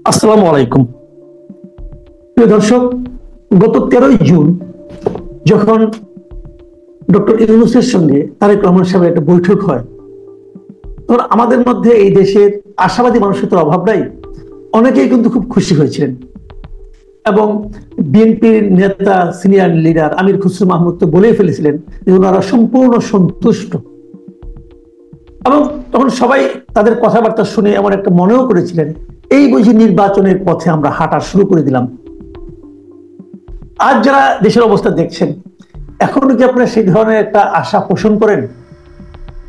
আসসালামু আলাইকুম। প্রিয় দর্শক, গত 13ই জুন যখন ডক্টর ইউনূসের সঙ্গে তারেক রহমান সাহেবের একটা বৈঠক হয়, তখন আমাদের মধ্যে এই দেশের আশাবাদী মানুষের তো অভাব নাই, অনেকেই কিন্তু খুব খুশি হয়েছিলেন। এবং বিএনপির নেতা সিনিয়র লিডার আমির খুসরো মাহমুদ তো বলেই ফেলেছিলেন যে ওনারা সম্পূর্ণ সন্তুষ্ট। এবং তখন সবাই তাদের কথাবার্তা শুনে এমন একটা মনেও করেছিলেন এই বুঝি নির্বাচনের পথে আমরা হাঁটা শুরু করে দিলাম। আজ যারা দেশের অবস্থা দেখছেন, এখনো কি আপনারা সেই ধরনের একটা আশা পোষণ করেন?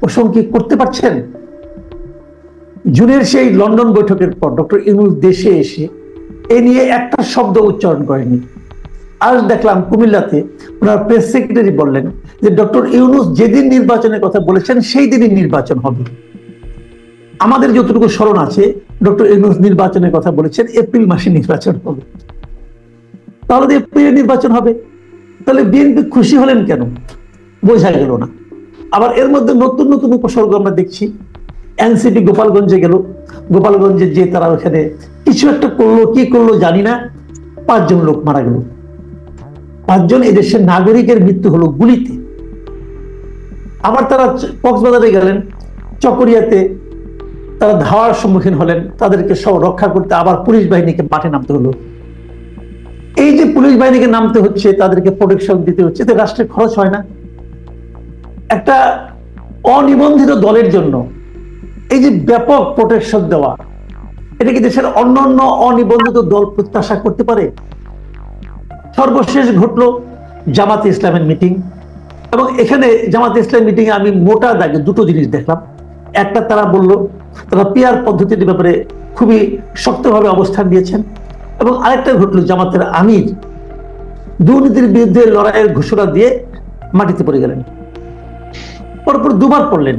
পোষণ কি করতে পারছেন? জুনের সেই লন্ডন বৈঠকের পর ডক্টর ইউনূস দেশে এসে এ নিয়ে একটা শব্দ উচ্চারণ করেনি। আজ দেখলাম কুমিল্লাতে ওনার প্রেস সেক্রেটারি বললেন যে ডক্টর ইউনূস যেদিন নির্বাচনের কথা বলেছেন সেই দিনই নির্বাচন হবে। আমাদের যতটুকু স্মরণ আছে, ডক্টর ইউনূস নির্বাচনের কথা বলেছেন এপ্রিল মাসে নির্বাচন হবে। তাহলে এপ্রিলে নির্বাচন হবে, তাহলে বিএনপি খুশি হলেন কেন? বোঝা গেল না। আবার এর মধ্যে নতুন নতুন উপসর্গ আমরা দেখছি। এনসিপি গোপালগঞ্জে গেল, গোপালগঞ্জে যে তারা ওখানে কিছু একটা করলো, কি করলো জানি না, 5 জন লোক মারা গেল। 5 জন এদেশের নাগরিকের মৃত্যু হলো গুলিতে। আবার তারা কক্সবাজারে গেলেন, চকরিয়াতে তারা ধাওয়ার সম্মুখীন হলেন, তাদেরকে সব রক্ষা করতে আবার পুলিশ বাহিনীকে মাঠে নামতে হলো। এই যে পুলিশ বাহিনীকে নামতে হচ্ছে, তাদেরকে প্রোটেকশন দিতে হচ্ছে, এতে রাষ্ট্রের খরচ হয় না? একটা অনিবন্ধিত দলের জন্য এই যে ব্যাপক প্রোটেকশন দেওয়া, এটা কি দেশের অন্যান্য অনিবন্ধিত দল প্রত্যাশা করতে পারে? সর্বশেষ ঘটলো জামাতে ইসলামের মিটিং। এবং এখানে জামাতে ইসলাম মিটিং এ আমি মোটা দাগে দুটো জিনিস দেখলাম। একটা, তারা বলল তারা পিয়ার পদ্ধতির ব্যাপারে খুবই শক্তভাবে অবস্থান দিয়েছেন। এবং আরেকটা ঘটলো, জামাতের আমির দুর্নীতির বিরুদ্ধে লড়াইয়ের ঘোষণা দিয়ে মাটিতে পড়ে গেলেন। পরপর দুবার পড়লেন,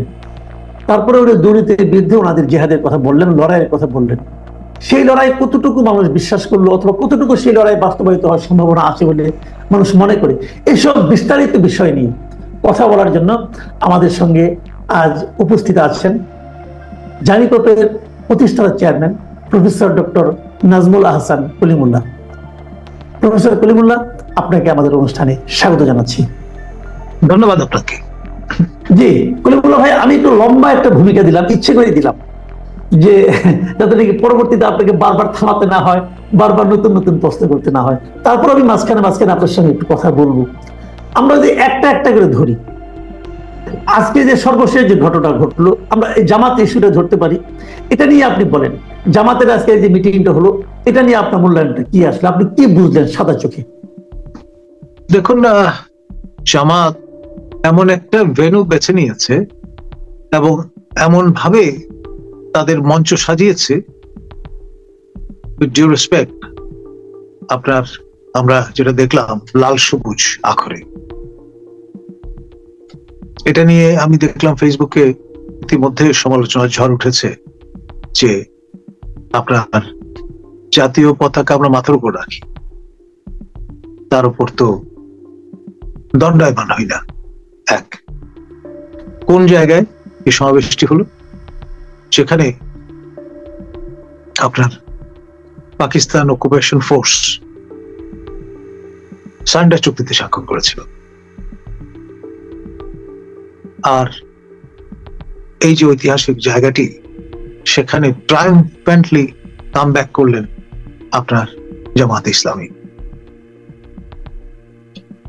তারপরে উনি দুর্নীতির বিরুদ্ধে ওনাদের জেহাদের কথা বললেন, লড়াইয়ের কথা বললেন। সেই লড়াই কতটুকু মানুষ বিশ্বাস করলো, অথবা কতটুকু সেই লড়াই বাস্তবায়িত হওয়ার সম্ভাবনা আছে বলে মানুষ মনে করে, এইসব বিস্তারিত বিষয় নিয়ে কথা বলার জন্য আমাদের সঙ্গে আজ উপস্থিত আছেন জারিকোপের প্রতিষ্ঠাতা chairman professor doctor Nazmul Ahsan Kalimullah. Professor Kalimullah, আপনাকে আমাদের অনুষ্ঠানে স্বাগত জানাচ্ছি। ধন্যবাদ আপনাকে। জি কলিমুল্লাহ ভাই, আমি একটু লম্বা একটা ভূমিকা দিলাম, ইচ্ছে করে দিলাম, যে যাতে নাকি পরবর্তীতে আপনাকে বারবার থামাতে না হয়, বারবার নতুন নতুন প্রশ্ন করতে না হয়। তারপর আমি মাঝখানে মাঝখানে আপনার সঙ্গে একটু কথা বলবো। আমরা যদি একটা একটা করে ধরি, আজকে যে সর্বশেষ যে ঘটনা ঘটলো, আমরা এই জামাত ইস্যুটা ধরতে পারি। এটা নিয়ে আপনি বলেন, জামাতের আজকে যে মিটিংটা হলো, এটা নিয়ে আপনার মূল্যায়নটা কি আসলে, আপনি কি বুঝলেন সাদা চোখে? দেখুন, জামাত এমন একটা ভেন্যু বেছে নিয়েছে এবং এমন ভাবে তাদের মঞ্চ সাজিয়েছে, ডিউ রেসপেক্ট, আমরা যেটা দেখলাম লাল সবুজ আখরে, এটা নিয়ে আমি দেখলাম ফেসবুকে ইতিমধ্যে সমালোচনার ঝড় উঠেছে যে আপনার জাতীয় পতাকা আমরা মাথার উপর রাখি, তার উপর তো দণ্ডায়মান হই না। এক, কোন জায়গায় এই সমাবেশটি হলো? যেখানে আপনার পাকিস্তান অকুপেশন ফোর্স সান্ডার চুক্তিতে স্বাক্ষর করেছিল। আর এই যে ঐতিহাসিক জায়গাটি, সেখানে ট্রায়াম্ফেন্টলি কাম ব্যাক করলেন আপনার জামাত ইসলামী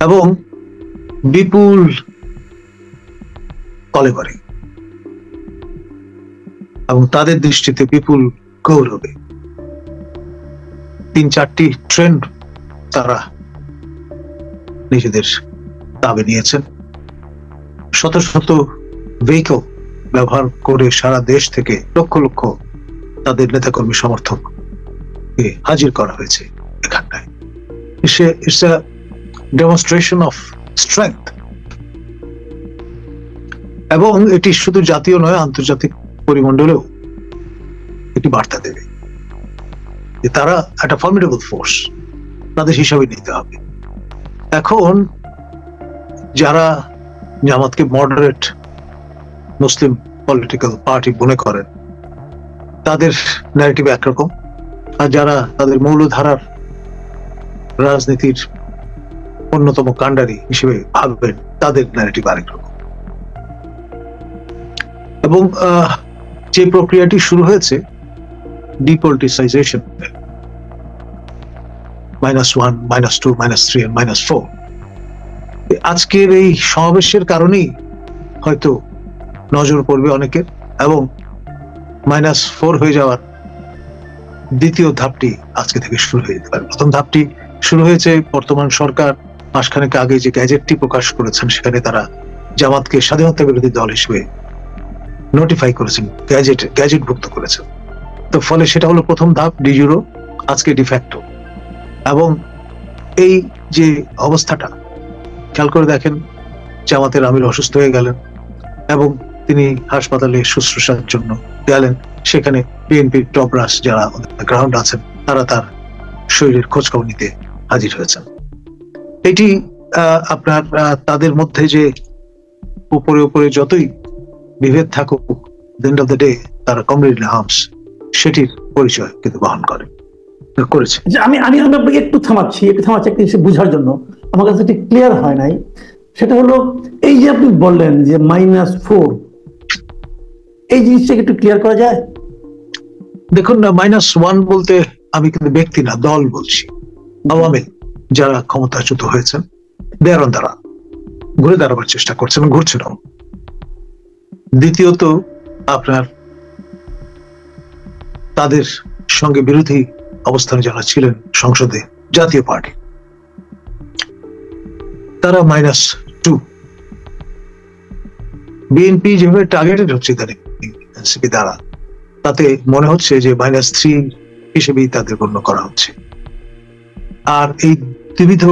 এবং বিপুল কলেবরে এবং তাদের দৃষ্টিতে বিপুল গৌরবে 3-4টি ট্রেন তারা নিজেদের দাবি নিয়েছেন। শত শত ভেহিকল ব্যবহার করে সারা দেশ থেকে লক্ষ লক্ষ তাদের নেতাকর্মী সমর্থক হাজির করা হয়েছে এখানটায়। It's a demonstration of strength. এবং এটি শুধু জাতীয় নয়, আন্তর্জাতিক পরিমণ্ডলেও এটি বার্তা দেবে যে তারা একটা ফর্মিডেবল ফোর্স, তাদের হিসাবে নিতে হবে। এখন যারা জামাতকে মডারেট মুসলিম পলিটিক্যাল পার্টি মনে করেন, তাদের ন্যারেটিভ একরকম, আর যারা তাদের মৌলধারার রাজনীতির অন্যতম কাণ্ডারি হিসেবে ভাববেন তাদের ন্যারেটিভ আরেক রকম। এবং যে প্রক্রিয়াটি শুরু হয়েছে ডিপলিটিসাইজেশন, -1, -2, -3 and -4, আজকের এই সমাবেশের কারণেই হয়তো নজর পড়বে অনেকের, এবং -4 হয়ে যাওয়ার দ্বিতীয় ধাপটি আজকে থেকে শুরু হয়ে যেতে পারে। প্রথম ধাপটি শুরু হয়েছে বর্তমান সরকার মাসখানেক আগে যে গ্যাজেটটি প্রকাশ করেছেন, সেখানে তারা জামাতকে স্বাধীনতা বিরোধী দল হিসেবে নোটিফাই করেছেন, গ্যাজেটভুক্ত করেছেন। তো ফলে সেটা হলো প্রথম ধাপ, ডিজুরো, আজকে ডিফ্যাক্টো। এবং এই যে অবস্থাটা খেয়াল করে দেখেন, জামাতের আমির অসুস্থ হয়ে গেলেন এবং তিনি হাসপাতালে শুশ্রূষার জন্য গেলেন। সেখানে বিএনপির টপরাস যারা গ্রাউন্ড আছেন তারা তার শরীরের খোঁজখবর নিতে হাজির হয়েছেন। এটি আপনার তাদের মধ্যে যে উপরে উপরে যতই বিভেদ থাকুক, এন্ড অফ দ্য ডে তারা কমরেড ইন আর্মস, সেটির পরিচয় কিন্তু বহন করেছে। আমি আপনাকে একটু থামাচ্ছি একটা জিনিস বোঝার জন্য, আমার কাছে এটি ক্লিয়ার হয় নাই। সেটা হলো এই যে আপনি বললেন যে -4, এই জিনিসটাকে একটু ক্লিয়ার করা যায়? দেখুন না, -1 বলতে আমি কিন্তু ব্যক্তি না, দল বলছি। আওয়ামী যারা ক্ষমতাচ্যুত হয়েছেন, দেয়ার দ্বারা ঘুরে দাঁড়াবার চেষ্টা করছেন, ঘুরছেন। দ্বিতীয়ত আপনার তাদের সঙ্গে বিরোধী অবস্থানে যারা ছিলেন সংসদে, জাতীয় পার্টি, তারা -2। বিএনপি যেভাবে টার্গেটেড হচ্ছে এনসিপি দ্বারা, তাতে মনে হচ্ছে যে -3 হিসেবেই তাদের গণ্য করা হচ্ছে। আর এই দ্বিবিধ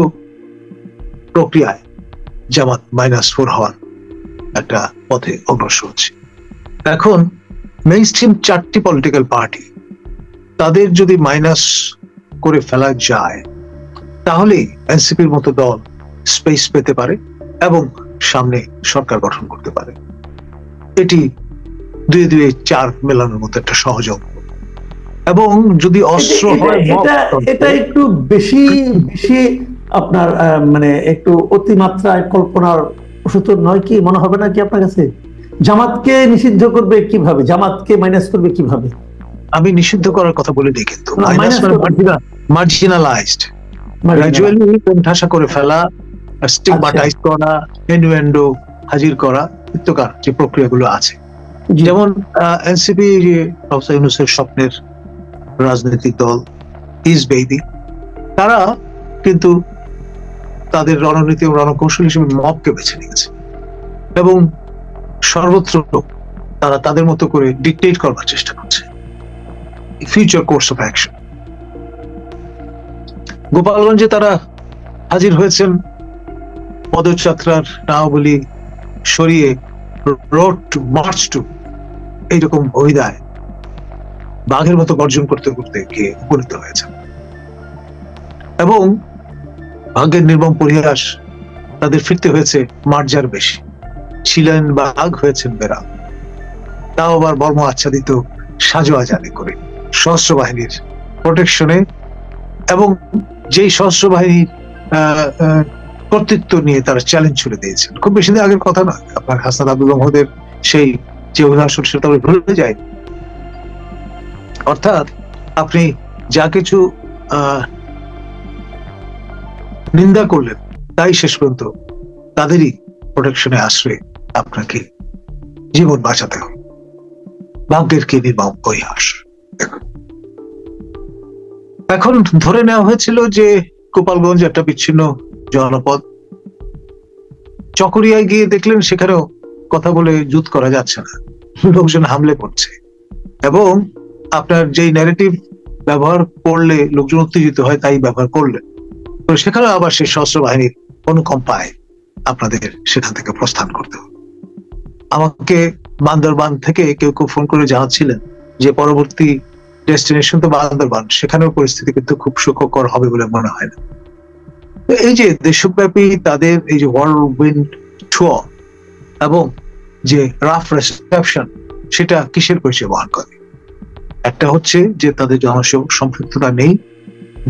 প্রক্রিয়ায় জামাত -4 হওয়ার একটা পথে অগ্রসর হচ্ছে। এখন মেইনস্ট্রিম 4টি পলিটিক্যাল পার্টি, তাদের যদি মাইনাস করে ফেলা যায়, তাহলে এনসিপির মতো দল স্পেস পেতে পারে এবং সামনে সরকার গঠন করতে পারে। এটি 2-2-4 মেলানোর মতো একটা সহজ অঙ্ক। এবং যদি অস্ত্র হয়, এটা একটু বেশি আপনার মানে একটু অতিমাত্রায় কল্পনার প্রসূত নয় কি? মনে হবে না কি আপনার কাছে? জামাতকে নিষিদ্ধ করবে কিভাবে? জামাতকে মাইনাস করবে কিভাবে? আমি নিষিদ্ধ করার কথা বলিনি, কিন্তু মার্জিনালাইজড, গ্র্যাজুয়ালি কোণঠাসা করে ফেলা, স্টিগমাটাইজ করা, ইনুয়েন্ডো হাজির করা, ইত্যাকার যে প্রক্রিয়াগুলো আছে। যেমন এনসিপি, যে প্রফেসর ইউনূসের স্বপ্নের রাজনৈতিক দল, ইজ বেবি, তারা কিন্তু তাদের রণনীতি ও রণকৌশল হিসেবে মবকে বেছে নিয়েছে এবং সর্বত্র তারা তাদের মতো করে ডিকটেট করবার চেষ্টা করছে ফিউচার কোর্স অফ অ্যাকশন। গোপালগঞ্জে তারা হাজির হয়েছেন পদযাত্রার নামাবলী সরিয়ে রোড টু মার্চ টু এইরকম অভিধায় বাঘের মতো গর্জন করতে করতে গিয়ে উপনীত হয়েছেন। এবং ভাগ্যের নির্মম পরিহাস, তাদের ফিরতে হয়েছে মার্জার বেশি। ছিলেন বাঘ, হয়েছেন বেড়াল, তাও আবার বর্ম আচ্ছাদিত সাজোয়া জানে করে সশস্ত্র বাহিনীর প্রোটেকশনে, এবং যেই সশস্ত্র বাহিনীর কর্তৃত্ব নিয়ে তারা চ্যালেঞ্জ ছুড়ে দিয়েছেন। খুব বেশি দিন আগের কথা নয়, আপনার হাসান আব্দুল মহোদের সেই যে অভিভাষণ, সেটা ভুলে যায়। অর্থাৎ আপনি যা কিছু নিন্দা করলেন, তাই শেষ পর্যন্ত তাদেরই প্রোটেকশনে আশ্রয়ে আপনাকে জীবন বাঁচাতে হবে। ভাগ্যের কি নির্মম পরিহাস। এখন ধরে নেওয়া হয়েছিল যে গোপালগঞ্জ একটা বিচ্ছিন্ন জনপদ। চকরিয়ায় গিয়ে দেখলেন সেখানেও কথা বলে জুত করা যাচ্ছে না, লোকজন হামলে পড়ছে। এবং আপনার যেই ন্যারেটিভ ব্যবহার করলে লোকজন উত্তেজিত হয়, তাই ব্যবহার করলেন। তো সেখানে আবার সেই সশস্ত্র বাহিনীর অনুকম্পায় আপনাদের সেখান থেকে প্রস্থান করতে হবে। আমাকে বান্দরবান থেকে কেউ কেউ ফোন করে জানাচ্ছিলেন যে পরবর্তী ডেস্টিনেশন তো বান্দরবান, সেখানেও পরিস্থিতি কিন্তু খুব সুখকর হবে বলে মনে হয় না। এই যে দেশব্যাপী তাদের এই যে whirlwind tour এবং যে রাফ রিসেপশন, সেটা কিসের পরিচয় বহন করে? একটা হচ্ছে যে তাদের সম্পৃক্ততা নেই,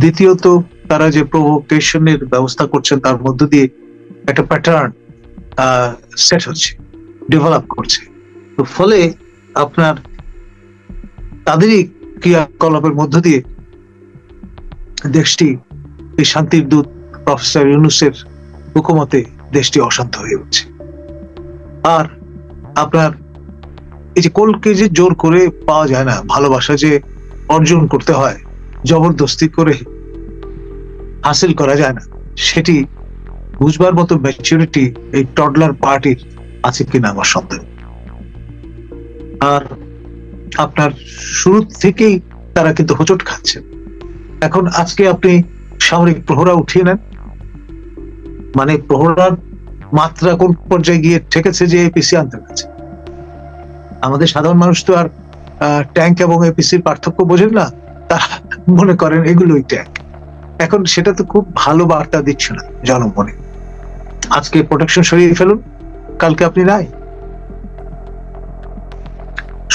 দ্বিতীয়ত তারা যে প্রভোকেশনের ব্যবস্থা করছেন তার মধ্য দিয়ে একটা প্যাটার্ন সেট হচ্ছে, ডেভেলপ করছে। তো ফলে আপনার তাদেরই ক্রিয়াকলাপের মধ্য দিয়ে দেশটি এই শান্তির দূত প্রফেসর ইউনূসের হুকুমতে দেশটি অশান্ত হয়ে উঠছে। আর আপনার এই যে কোলকে যে জোর করে পাওয়া যায় না, ভালোবাসা যে অর্জন করতে হয়, জবরদস্তি করে হাসিল করা যায় না, সেটি বুঝবার মতো ম্যাচুরিটি এই টডলার পার্টির আছে কিনা আমার সন্দেহ। আর আপনার শুরু থেকেই তারা কিন্তু হোঁচট খাচ্ছে। এখন আজকে আপনি সামরিক প্রহরা উঠিয়ে নেন, মানে প্রহরার মাত্রা কোন পর্যায়ে গিয়ে ঠেকেছে যে এপিসি আনতে গেছে। আমাদের সাধারণ মানুষ তো আর ট্যাঙ্ক এবং এপিসির পার্থক্য বোঝেন না, তারা মনে করেন এগুলোই ট্যাঙ্ক। এখন সেটা তো খুব ভালো বার্তা দিচ্ছে না জনমনে। আজকে প্রোটেকশন সরিয়ে ফেলুন, কালকে আপনি নাই।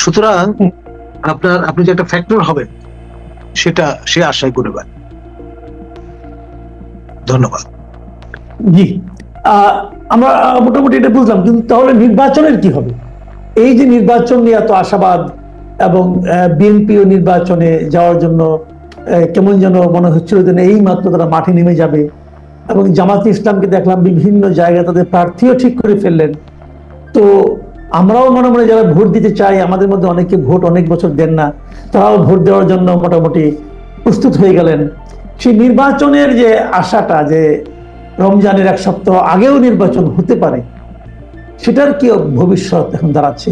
সুতরাং আপনি যে একটা ফ্যাক্টর হবেন সেটা সে আশাই করে পারে। ধন্যবাদ। জি, আমরা মোটামুটি এটা বুঝলাম, কিন্তু তাহলে নির্বাচনের কি হবে? এই যে নির্বাচন নিয়ে এত আশাবাদ, এবং বিএনপিও নির্বাচনে যাওয়ার জন্য কেমন যেন মনে হচ্ছিল যে এই মাত্র তারা মাঠে নেমে যাবে, এবং জামাতে ইসলামকে দেখলাম বিভিন্ন জায়গায় তাদের প্রার্থীও ঠিক করে ফেললেন। তো আমরাও মনে মনে যারা ভোট দিতে চাই, আমাদের মধ্যে অনেকে ভোট অনেক বছর দেন না, তারাও ভোট দেওয়ার জন্য মোটামুটি প্রস্তুত হয়ে গেলেন। সেই নির্বাচনের যে আশাটা, যে রমজানের এক সপ্তাহ আগেও নির্বাচন হতে পারে, সেটার কি ভবিষ্যৎ এখন দাঁড়াচ্ছে?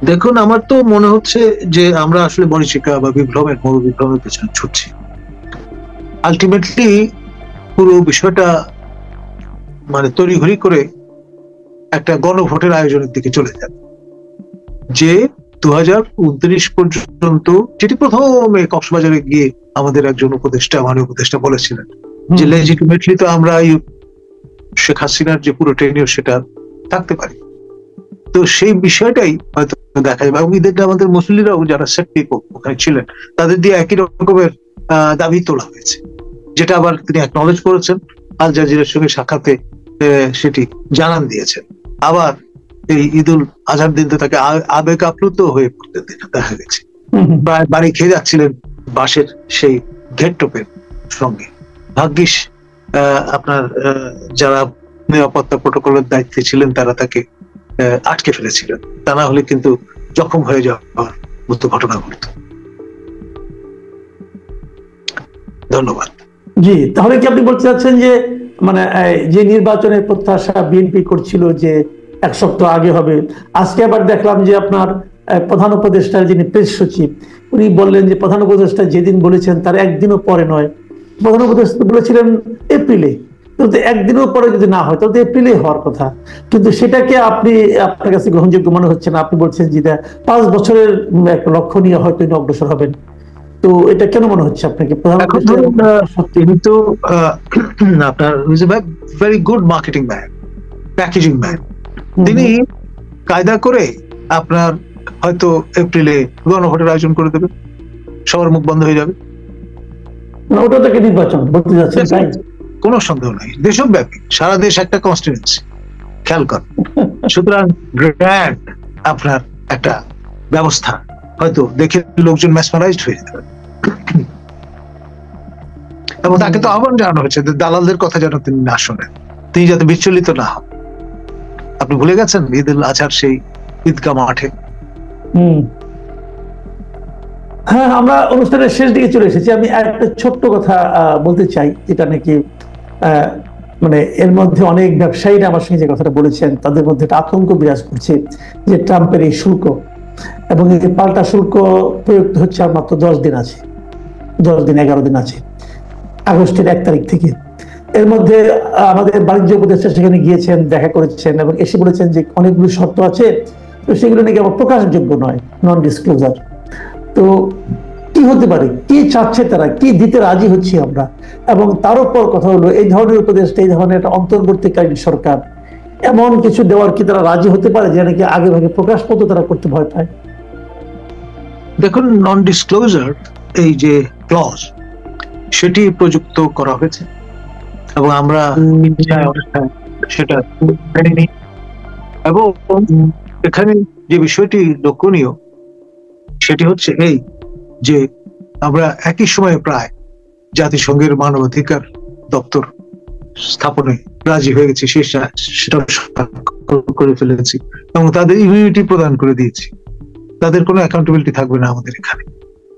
দেখুন, আমার তো মনে হচ্ছে যে আমরা আসলে মরীচিকা বা বিপ্লবের মরু বিপ্লবের পেছনে ছুটছি। আলটিমেটলি পুরো বিষয়টা মানে তড়িঘড়ি করে একটা গণভোটের আয়োজনের দিকে চলে যাবে, যে 2029 পর্যন্ত, যেটি প্রথমে কক্সবাজারে গিয়ে আমাদের একজন মাননীয় উপদেষ্টা বলেছিলেন যে লেজিটিমেটলি তো আমরা শেখ হাসিনার যে পুরো টেনিওর সেটা থাকতে পারি। তো সেই বিষয়টাই হয়তো দেখা যাবে। এবং দেখলে আমাদের মুসলিমরাও যারা সেফটি ওখানে ছিলেন, তাদের দিয়ে একই রকমের দাবি তোলা হয়েছে, যেটা আবার তিনি অ্যাকনলেজ করেছেন, আল জাজিরার সঙ্গে সাক্ষাতে সেটি জানান দিয়েছেন। আবার এই ঈদুল আজহার দিন তো তাকে আবেগ আপ্লুত হয়ে পড়তে দেখা গেছে, প্রায় বাড়ি খেয়ে যাচ্ছিলেন বাসের সেই ঘেরটোপের সঙ্গে। ভাগ্যিস আপনার যারা নিরাপত্তা প্রোটোকলের দায়িত্বে ছিলেন তারা তাকে আটকে ফেলেছিলেন, তা না হলে কিন্তু জখম হয়ে যাওয়ার মতো ঘটনা ঘটত। ধন্যবাদ। জি, তাহলে কি আপনি বলতে চাচ্ছেন যে মানে যে নির্বাচনের প্রত্যাশা বিএনপি করছিল যে এক সপ্তাহ আগে হবে, আজকে আবার দেখলাম যে আপনার প্রধান উপদেষ্টার যিনি প্রেস সচিব, উনি বললেন যে প্রধান উপদেষ্টা যেদিন বলেছেন তার একদিনও পরে নয়, প্রধান উপদেষ্টা বলেছিলেন এপ্রিলে। কিন্তু একদিনও পরে যদি না হয় তাহলে এপ্রিলে হওয়ার কথা, কিন্তু সেটাকে আপনার কাছে গ্রহণযোগ্য মনে হচ্ছে না। আপনি বলছেন যে 5 বছরের একটা লক্ষ্য নিয়ে হয়তো অগ্রসর হবেন। তো এটা কেন মনে হচ্ছে আপনাকে? তিনি তো আপনার very good marketing man, packaging man. তিনি কায়দা করে আপনার হয়তো এপ্রিলে গণভোটের আয়োজন করে দেবে, সবার মুখ বন্ধ হয়ে যাবে। ওটা থেকে নির্বাচন বলতে যাচ্ছেন, তাই? কোনো সন্দেহ নাই, দেশব্যাপী, সারা দেশ একটা কনস্টিটুয়েন্সি, খেয়াল কর। সুতরাং গ্র্যান্ড আপনার একটা ব্যবস্থা হয়তো দেখে লোকজন ম্যাসমারাইজড হয়ে যেতে পারে। এবং তাকে তো আহ্বান জানানো হয়েছে দালালদের কথা যেন তিনি না শোনেন, তিনি যাতে বিচলিত না হন। আপনি ভুলে গেছেন ঈদুল আজহার সেই ঈদগাহ মাঠে? হ্যাঁ, আমরা অনুষ্ঠানের শেষ দিকে চলে এসেছি। আমি একটা ছোট্ট কথা বলতে চাই, যেটা নাকি মানে এর মধ্যে অনেক ব্যবসায়ীরা আমার সঙ্গে যে কথাটা বলেছেন, তাদের মধ্যে একটা আতঙ্ক বিরাজ করছে যে ট্রাম্পের এই শুল্ক, এবং এই পাল্টা শুল্ক প্রয়োগ হচ্ছে আর মাত্র 10 দিন আছে, 11 দিন আছে, আগস্টের 1 তারিখ থেকে। এর মধ্যে আমাদের বাণিজ্য উপদেষ্টা সেখানে গিয়েছেন, দেখা করেছেন, এবং এসে বলেছেন যে অনেকগুলো শর্ত আছে, তো সেগুলো নাকি আবার প্রকাশযোগ্য নয়, নন ডিসক্লোজার। তো কি হতে পারে, কি চাচ্ছে তারা, কি দিতে রাজি হচ্ছি আমরা? এবং তার উপর কথা হলো, এই ধরনের উপদেষ্টা, এই ধরনের একটা অন্তর্বর্তীকালীন সরকার এমন কিছু দেওয়ার কি তারা রাজি হতে পারে যে নাকি আগে ভাগে প্রকাশ পত্র তারা করতে ভয় পায়? দেখুন, নন ডিসক্লোজার এই যে ক্লজ, সেটি প্রযুক্ত করা হয়েছে এবং আমরা সেটা মেনে নিই। এবং এখানে যে বিষয়টি লক্ষণীয় সেটি হচ্ছে এই যে আমরা একই সময়ে প্রায় জাতিসংঘের মানবাধিকার দপ্তর স্থাপনে রাজি হয়ে গেছি, সেটা করে ফেলেছি এবং তাদের ইমিউনিটি প্রদান করে দিয়েছি। তাদের কোনো অ্যাকাউন্টেবিলিটি থাকবে না আমাদের এখানে।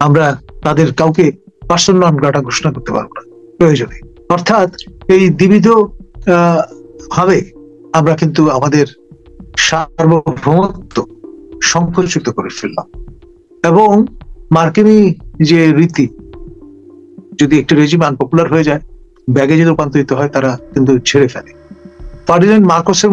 আমরা তাদের কাউকে পার্সন নন গ্রাটা ঘোষণা করতে পারবো না প্রয়োজনে। অর্থাৎ এই দ্বিবিধ ভাবে আমরা কিন্তু আমাদের সার্বভৌমত্ব সংকুচিত করে ফেললাম। এবং মার্কিনী যে রীতি, যদি একটি রেজিম আনপপুলার হয়ে যায়, ব্যাগে যদি রূপান্তরিত হয়, তারা কিন্তু ছেড়ে ফেলে। ফার্ডিনান্ড মার্কোসের